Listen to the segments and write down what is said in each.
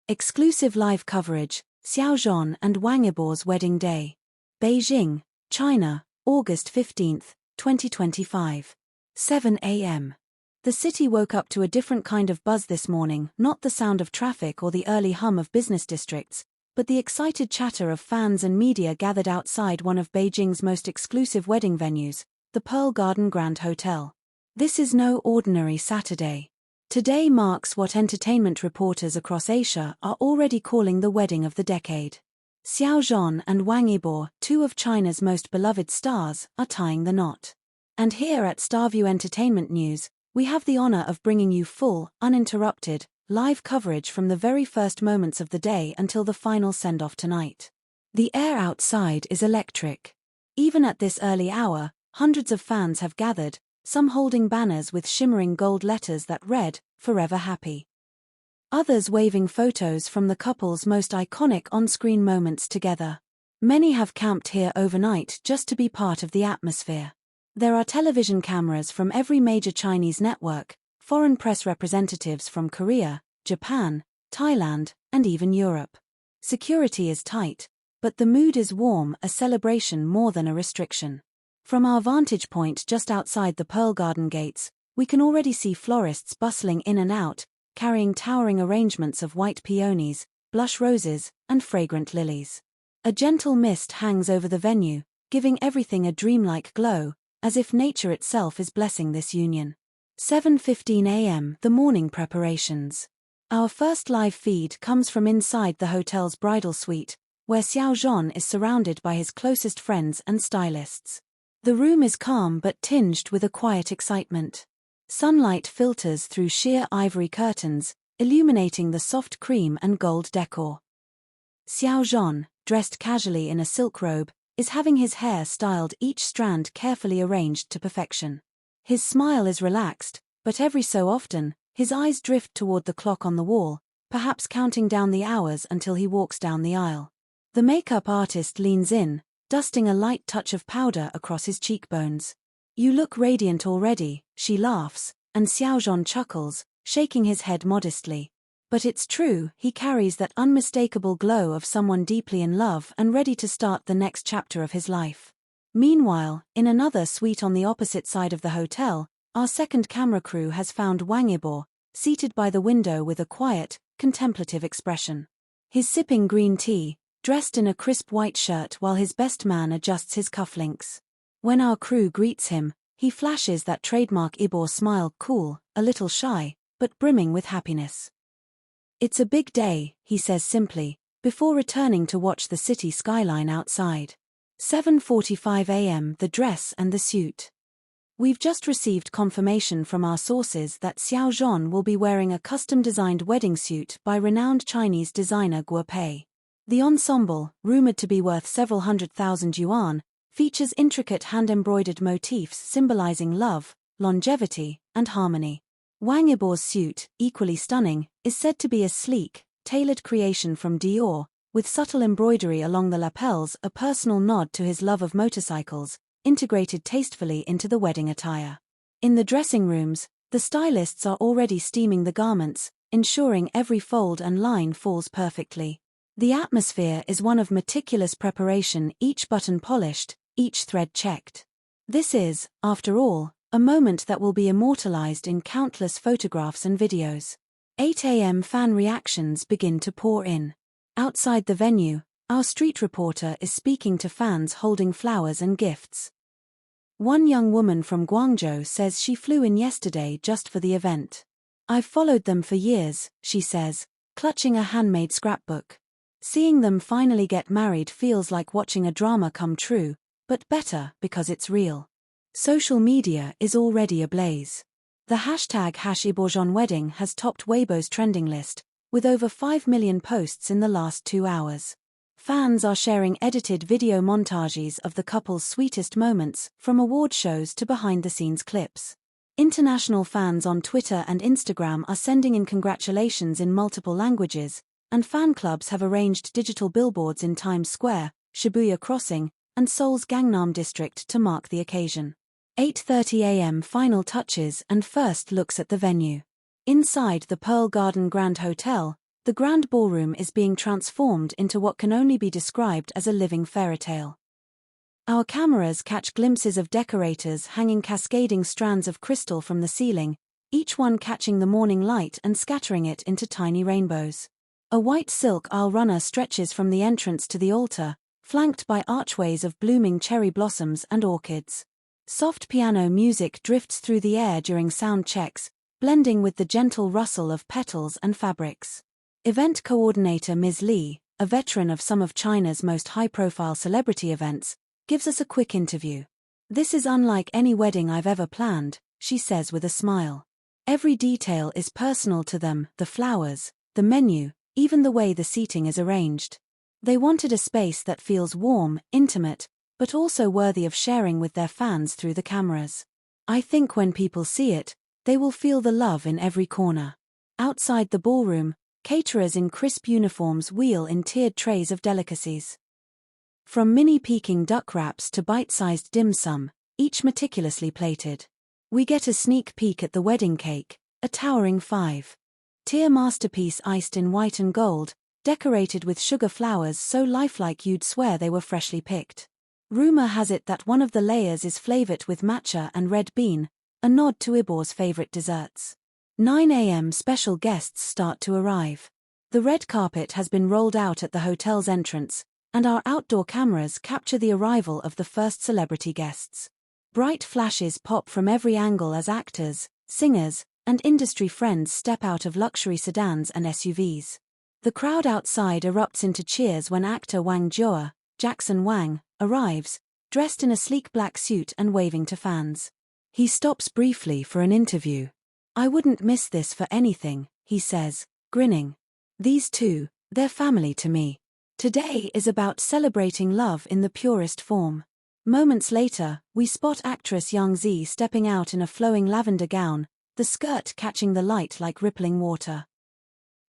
Exclusive live coverage, Xiao and Wang Yibo's wedding day. Beijing, China, August 15, 2025. 7 a.m. The city woke up to a different kind of buzz this morning, not the sound of traffic or the early hum of business districts, but the excited chatter of fans and media gathered outside one of Beijing's most exclusive wedding venues, the Pearl Garden Grand Hotel. This is no ordinary Saturday. Today marks what entertainment reporters across Asia are already calling the wedding of the decade. Xiao and Wang Yibo, two of China's most beloved stars, are tying the knot. And here at Starview Entertainment News, we have the honor of bringing you full, uninterrupted, live coverage from the very first moments of the day until the final send-off tonight. The air outside is electric. Even at this early hour, hundreds of fans have gathered, some holding banners with shimmering gold letters that read, "Forever Happy." Others waving photos from the couple's most iconic on-screen moments together. Many have camped here overnight just to be part of the atmosphere. There are television cameras from every major Chinese network, foreign press representatives from Korea, Japan, Thailand, and even Europe. Security is tight, but the mood is warm, a celebration more than a restriction. From our vantage point just outside the Pearl Garden gates, we can already see florists bustling in and out, carrying towering arrangements of white peonies, blush roses, and fragrant lilies. A gentle mist hangs over the venue, giving everything a dreamlike glow, as if nature itself is blessing this union. 7:15 a.m. The morning preparations. Our first live feed comes from inside the hotel's bridal suite, where Xiao is surrounded by his closest friends and stylists. The room is calm but tinged with a quiet excitement. Sunlight filters through sheer ivory curtains, illuminating the soft cream and gold decor. Xiao, dressed casually in a silk robe, is having his hair styled, each strand carefully arranged to perfection. His smile is relaxed, but every so often, his eyes drift toward the clock on the wall, perhaps counting down the hours until he walks down the aisle. The makeup artist leans in, dusting a light touch of powder across his cheekbones. "You look radiant already," she laughs, and Xiao chuckles, shaking his head modestly. But it's true, he carries that unmistakable glow of someone deeply in love and ready to start the next chapter of his life. Meanwhile, in another suite on the opposite side of the hotel, our second camera crew has found Wang Yibo, seated by the window with a quiet, contemplative expression. He's sipping green tea, dressed in a crisp white shirt while his best man adjusts his cufflinks. When our crew greets him, he flashes that trademark Yibo smile, cool, a little shy, but brimming with happiness. "It's a big day," he says simply, before returning to watch the city skyline outside. 7:45 a.m. The dress and the suit. We've just received confirmation from our sources that Xiao will be wearing a custom-designed wedding suit by renowned Chinese designer Guopei. The ensemble, rumored to be worth several $100,000, features intricate hand-embroidered motifs symbolizing love, longevity, and harmony. Wang Yibo's suit, equally stunning, is said to be a sleek, tailored creation from Dior, with subtle embroidery along the lapels, a personal nod to his love of motorcycles, integrated tastefully into the wedding attire. In the dressing rooms, the stylists are already steaming the garments, ensuring every fold and line falls perfectly. The atmosphere is one of meticulous preparation, each button polished, each thread checked. This is, after all, a moment that will be immortalized in countless photographs and videos. 8 a.m. Fan reactions begin to pour in. Outside the venue, our street reporter is speaking to fans holding flowers and gifts. One young woman from Guangzhou says she flew in yesterday just for the event. "I've followed them for years," she says, clutching a handmade scrapbook. "Seeing them finally get married feels like watching a drama come true, but better because it's real." Social media is already ablaze. The hashtag #IboJeanWedding has topped Weibo's trending list, with over 5 million posts in the last 2 hours. Fans are sharing edited video montages of the couple's sweetest moments, from award shows to behind-the-scenes clips. International fans on Twitter and Instagram are sending in congratulations in multiple languages, and fan clubs have arranged digital billboards in Times Square, Shibuya Crossing, and Seoul's Gangnam district to mark the occasion. 8:30 a.m. Final touches and first looks at the venue. Inside the Pearl Garden Grand Hotel, The grand ballroom is being transformed into what can only be described as a living fairytale. Our cameras catch glimpses of decorators hanging cascading strands of crystal from the ceiling, each one catching the morning light and scattering it into tiny rainbows. A white silk aisle runner stretches from the entrance to the altar, flanked by archways of blooming cherry blossoms and orchids. Soft piano music drifts through the air during sound checks, blending with the gentle rustle of petals and fabrics. Event coordinator Ms. Li, a veteran of some of China's most high-profile celebrity events, gives us a quick interview. "This is unlike any wedding I've ever planned," she says with a smile. "Every detail is personal to them, the flowers, the menu, even the way the seating is arranged. They wanted a space that feels warm, intimate, but also worthy of sharing with their fans through the cameras. I think when people see it, they will feel the love in every corner." Outside the ballroom, caterers in crisp uniforms wheel in tiered trays of delicacies. From mini Peking duck wraps to bite-sized dim sum, each meticulously plated. We get a sneak peek at the wedding cake, a towering 5-tier masterpiece iced in white and gold, decorated with sugar flowers so lifelike you'd swear they were freshly picked. Rumor has it that one of the layers is flavored with matcha and red bean, a nod to Yibo's favorite desserts. 9 a.m. Special guests start to arrive. The red carpet has been rolled out at the hotel's entrance, and our outdoor cameras capture the arrival of the first celebrity guests. Bright flashes pop from every angle as actors, singers, and industry friends step out of luxury sedans and SUVs. The crowd outside erupts into cheers when actor Wang, Jackson Wang, arrives, dressed in a sleek black suit and waving to fans. He stops briefly for an interview. "I wouldn't miss this for anything," he says, grinning. "These two, they're family to me. Today is about celebrating love in the purest form." Moments later, we spot actress Yang Zi stepping out in a flowing lavender gown, the skirt catching the light like rippling water.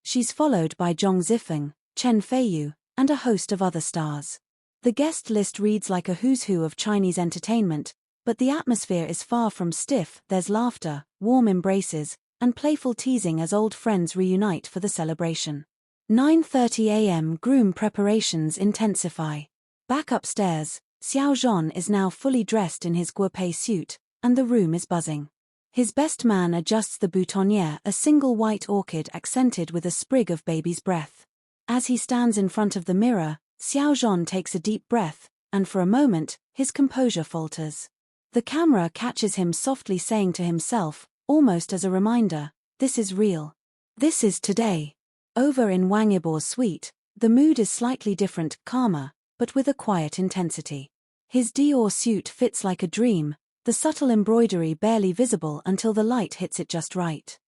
She's followed by Zhong Zifeng, Chen Feiyu, and a host of other stars. The guest list reads like a who's who of Chinese entertainment, but the atmosphere is far from stiff. There's laughter, warm embraces, and playful teasing as old friends reunite for the celebration. 9:30 a.m. Groom preparations intensify. Back upstairs, Zhan is now fully dressed in his guipé suit, and the room is buzzing. His best man adjusts the boutonniere, a single white orchid accented with a sprig of baby's breath. As he stands in front of the mirror, Zhan takes a deep breath, and for a moment, his composure falters. The camera catches him softly saying to himself, almost as a reminder, "This is real. This is today." Over in Wang Yibo's suite, the mood is slightly different, calmer, but with a quiet intensity. His Dior suit fits like a dream, the subtle embroidery barely visible until the light hits it just right.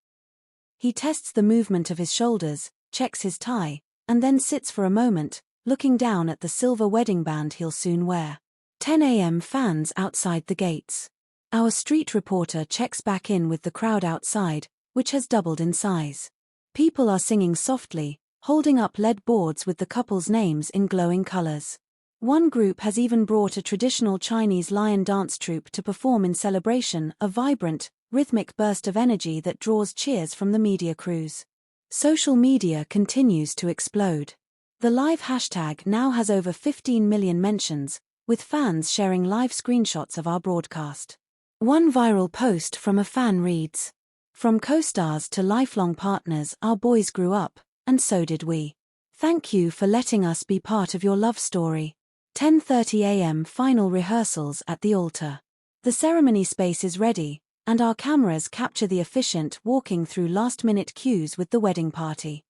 He tests the movement of his shoulders, checks his tie, and then sits for a moment, looking down at the silver wedding band he'll soon wear. 10 a.m. Fans outside the gates. Our street reporter checks back in with the crowd outside, which has doubled in size. People are singing softly, holding up LED boards with the couple's names in glowing colors. One group has even brought a traditional Chinese lion dance troupe to perform in celebration, a vibrant, rhythmic burst of energy that draws cheers from the media crews. Social media continues to explode. The live hashtag now has over 15 million mentions, with fans sharing live screenshots of our broadcast. One viral post from a fan reads, "From co-stars to lifelong partners, our boys grew up, and so did we. Thank you for letting us be part of your love story." 10:30 a.m. Final rehearsals at the altar. The ceremony space is ready, and our cameras capture the officiant walking through last-minute cues with the wedding party.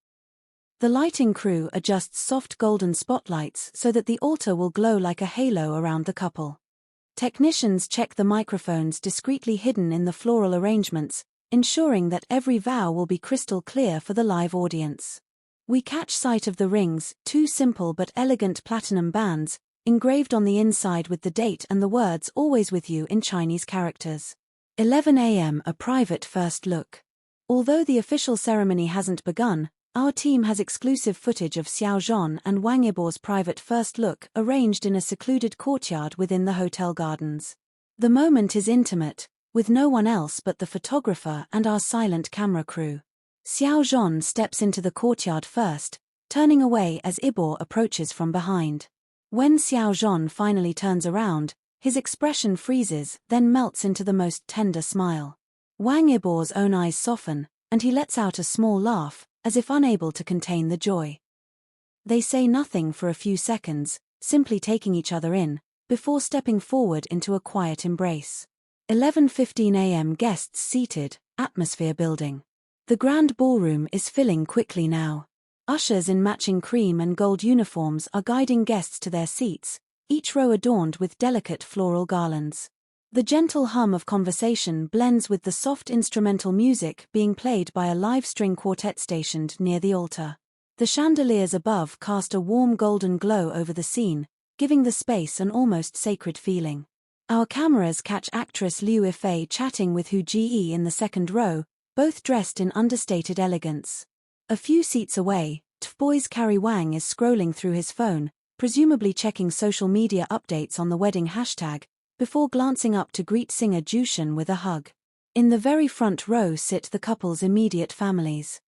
The lighting crew adjusts soft golden spotlights so that the altar will glow like a halo around the couple. Technicians check the microphones discreetly hidden in the floral arrangements, ensuring that every vow will be crystal clear for the live audience. We catch sight of the rings, two simple but elegant platinum bands, engraved on the inside with the date and the words "Always with you" in Chinese characters. 11 a.m. A private first look. Although the official ceremony hasn't begun, our team has exclusive footage of Zhan and Wang Yibo's private first look arranged in a secluded courtyard within the hotel gardens. The moment is intimate, with no one else but the photographer and our silent camera crew. Xiao Zhan steps into the courtyard first, turning away as Yibo approaches from behind. When Xiao Zhan finally turns around, his expression freezes, then melts into the most tender smile. Wang Yibo's own eyes soften, and he lets out a small laugh, as if unable to contain the joy. They say nothing for a few seconds, simply taking each other in, before stepping forward into a quiet embrace. 11:15 a.m. Guests seated, atmosphere building. The grand ballroom is filling quickly now. Ushers in matching cream and gold uniforms are guiding guests to their seats, each row adorned with delicate floral garlands. The gentle hum of conversation blends with the soft instrumental music being played by a live string quartet stationed near the altar. The chandeliers above cast a warm golden glow over the scene, giving the space an almost sacred feeling. Our cameras catch actress Liu Yifei chatting with Hu Ji in the second row, both dressed in understated elegance. A few seats away, Boy's Carrie Wang is scrolling through his phone, presumably checking social media updates on the wedding hashtag, before glancing up to greet singer Zhan with a hug. In the very front row sit the couple's immediate families.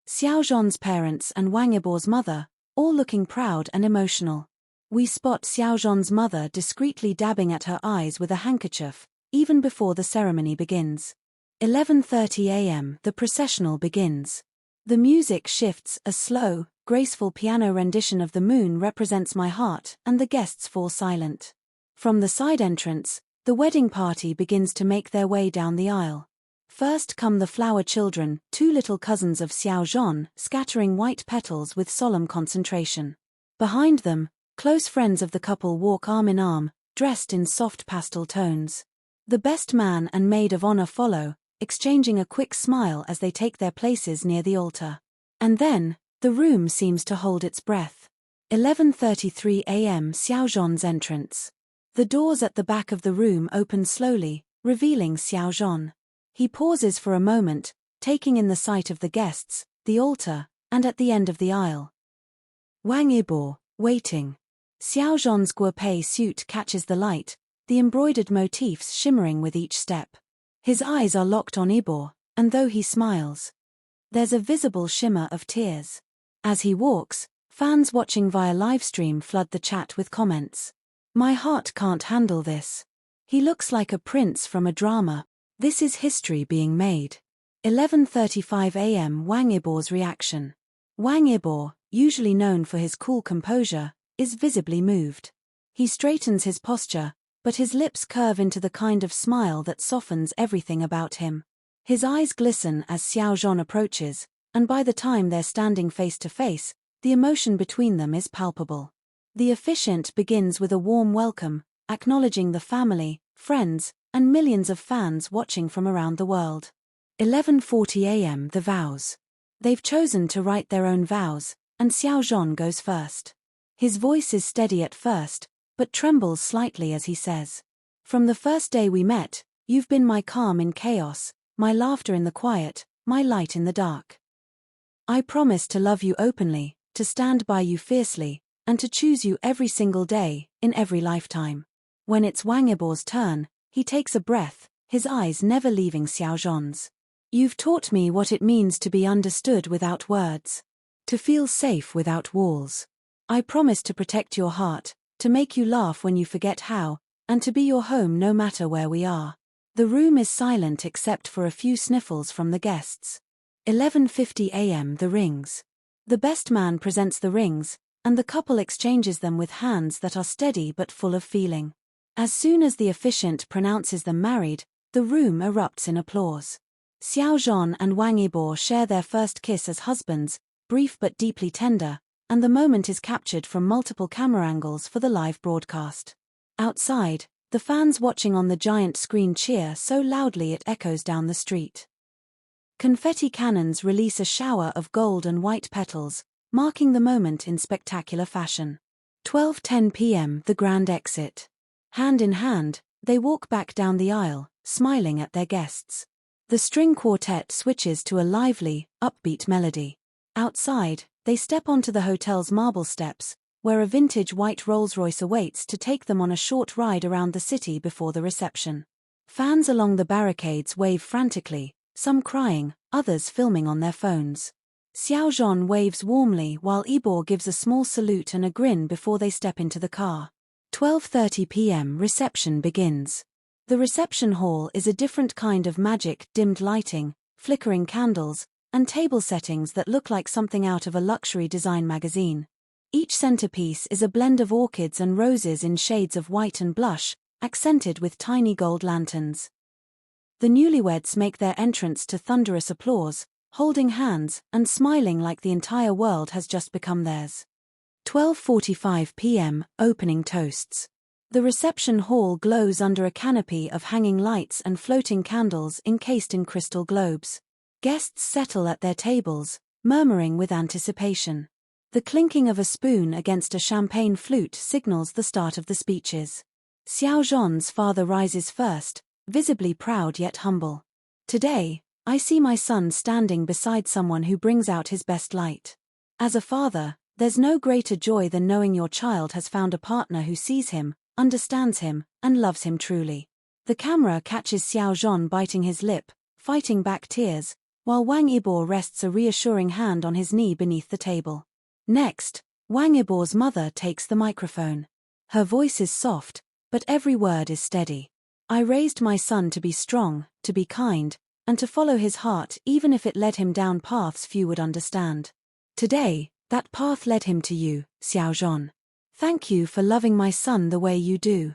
Xiao Zhan's parents and Wang Yibo's mother, all looking proud and emotional. We spot Xiao Zhan's mother discreetly dabbing at her eyes with a handkerchief, even before the ceremony begins. 11:30 a.m. The processional begins. The music shifts, a slow, graceful piano rendition of The Moon Represents My Heart, and the guests fall silent. From the side entrance, the wedding party begins to make their way down the aisle. First come the flower children, two little cousins of Xiao Zhan, scattering white petals with solemn concentration. Behind them, close friends of the couple walk arm in arm, dressed in soft pastel tones. The best man and maid of honor follow, exchanging a quick smile as they take their places near the altar. And then, the room seems to hold its breath. 11:33 a.m. Xiao Zhan's entrance. The doors at the back of the room open slowly, revealing Xiao Zhan. He pauses for a moment, taking in the sight of the guests, the altar, and at the end of the aisle. Wang Yibo, waiting. Xiao Zhan's guopei suit catches the light, the embroidered motifs shimmering with each step. His eyes are locked on Yibo, and though he smiles, there's a visible shimmer of tears. As he walks, fans watching via livestream flood the chat with comments. "My heart can't handle this. He looks like a prince from a drama. This is history being made." 11:35 a.m. Wang Yibo's reaction. Wang Yibo, usually known for his cool composure, is visibly moved. He straightens his posture, but his lips curve into the kind of smile that softens everything about him. His eyes glisten as Xiao Zhan approaches, and by the time they're standing face to face, the emotion between them is palpable. The officiant begins with a warm welcome, acknowledging the family, friends, and millions of fans watching from around the world. 11:40 a.m. The vows. They've chosen to write their own vows, and Xiao Zhan goes first. His voice is steady at first, but trembles slightly as he says, "From the first day we met, you've been my calm in chaos, my laughter in the quiet, my light in the dark. I promise to love you openly, to stand by you fiercely, and to choose you every single day, in every lifetime." When it's Wang Yibo's turn, he takes a breath, his eyes never leaving Xiao Zhan's. "You've taught me what it means to be understood without words, to feel safe without walls. I promise to protect your heart, to make you laugh when you forget how, and to be your home no matter where we are." The room is silent except for a few sniffles from the guests. 11:50 a.m. The rings. The best man presents the rings, and the couple exchanges them with hands that are steady but full of feeling. As soon as the officiant pronounces them married, the room erupts in applause. Xiao Zhan and Wang Yibo share their first kiss as husbands, brief but deeply tender, and the moment is captured from multiple camera angles for the live broadcast. Outside, the fans watching on the giant screen cheer so loudly it echoes down the street. Confetti cannons release a shower of gold and white petals, marking the moment in spectacular fashion. 12:10 p.m. The grand exit. Hand in hand, they walk back down the aisle, smiling at their guests. The string quartet switches to a lively, upbeat melody. Outside, they step onto the hotel's marble steps, where a vintage white Rolls-Royce awaits to take them on a short ride around the city before the reception. Fans along the barricades wave frantically, some crying, others filming on their phones. Xiao waves warmly while Yibo gives a small salute and a grin before they step into the car. 12:30 p.m. Reception begins. The reception hall is a different kind of magic, dimmed lighting, flickering candles, and table settings that look like something out of a luxury design magazine. Each centerpiece is a blend of orchids and roses in shades of white and blush, accented with tiny gold lanterns. The newlyweds make their entrance to thunderous applause, holding hands and smiling like the entire world has just become theirs. 12:45 p.m. Opening toasts. The reception hall glows under a canopy of hanging lights and floating candles encased in crystal globes. Guests settle at their tables, murmuring with anticipation. The clinking of a spoon against a champagne flute signals the start of the speeches. Xiao's father rises first, visibly proud yet humble. Today, I see my son standing beside someone who brings out his best light. As a father, there's no greater joy than knowing your child has found a partner who sees him, understands him, and loves him truly. The camera catches Xiao biting his lip, fighting back tears, while Wang Yibo rests a reassuring hand on his knee beneath the table. Next, Wang Yibo's mother takes the microphone. Her voice is soft, but every word is steady. I raised my son to be strong, to be kind, and to follow his heart even if it led him down paths few would understand. Today, that path led him to you, Xiao. Thank you for loving my son the way you do.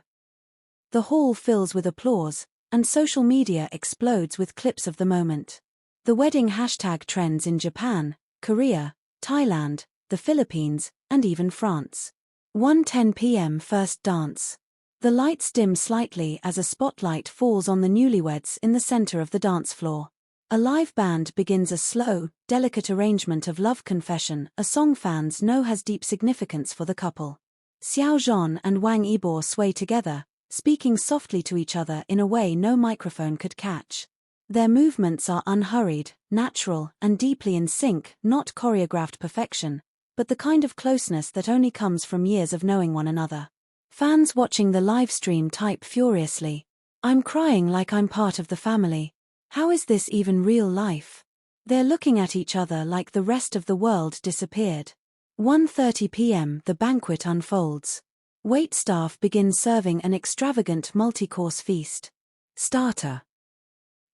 The hall fills with applause, and social media explodes with clips of the moment. The wedding hashtag trends in Japan, Korea, Thailand, the Philippines, and even France. 1:10 p.m. First dance. The lights dim slightly as a spotlight falls on the newlyweds in the center of the dance floor. A live band begins a slow, delicate arrangement of Love Confession, a song fans know has deep significance for the couple. Xiao and Wang Yibo sway together, speaking softly to each other in a way no microphone could catch. Their movements are unhurried, natural, and deeply in sync, not choreographed perfection, but the kind of closeness that only comes from years of knowing one another. Fans watching the live stream type furiously, "I'm crying like I'm part of the family. How is this even real life?" They're looking at each other like the rest of the world disappeared. 1:30 p.m. The banquet unfolds. Waitstaff begins serving an extravagant multi-course feast. Starter: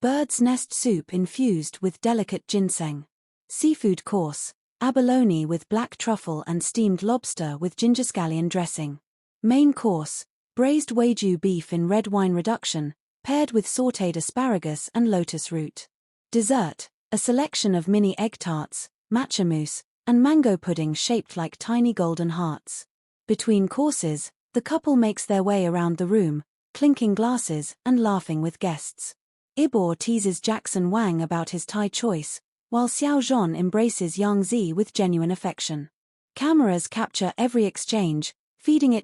bird's nest soup infused with delicate ginseng. Seafood course: abalone with black truffle and steamed lobster with ginger scallion dressing. Main course: braised wagyu beef in red wine reduction, paired with sautéed asparagus and lotus root. Dessert: a selection of mini egg tarts, matcha mousse, and mango pudding shaped like tiny golden hearts. Between courses, the couple makes their way around the room, clinking glasses and laughing with guests. Yibo teases Jackson Wang about his Thai choice, while Xiao embraces Yang Zi with genuine affection. Cameras capture every exchange, feeding it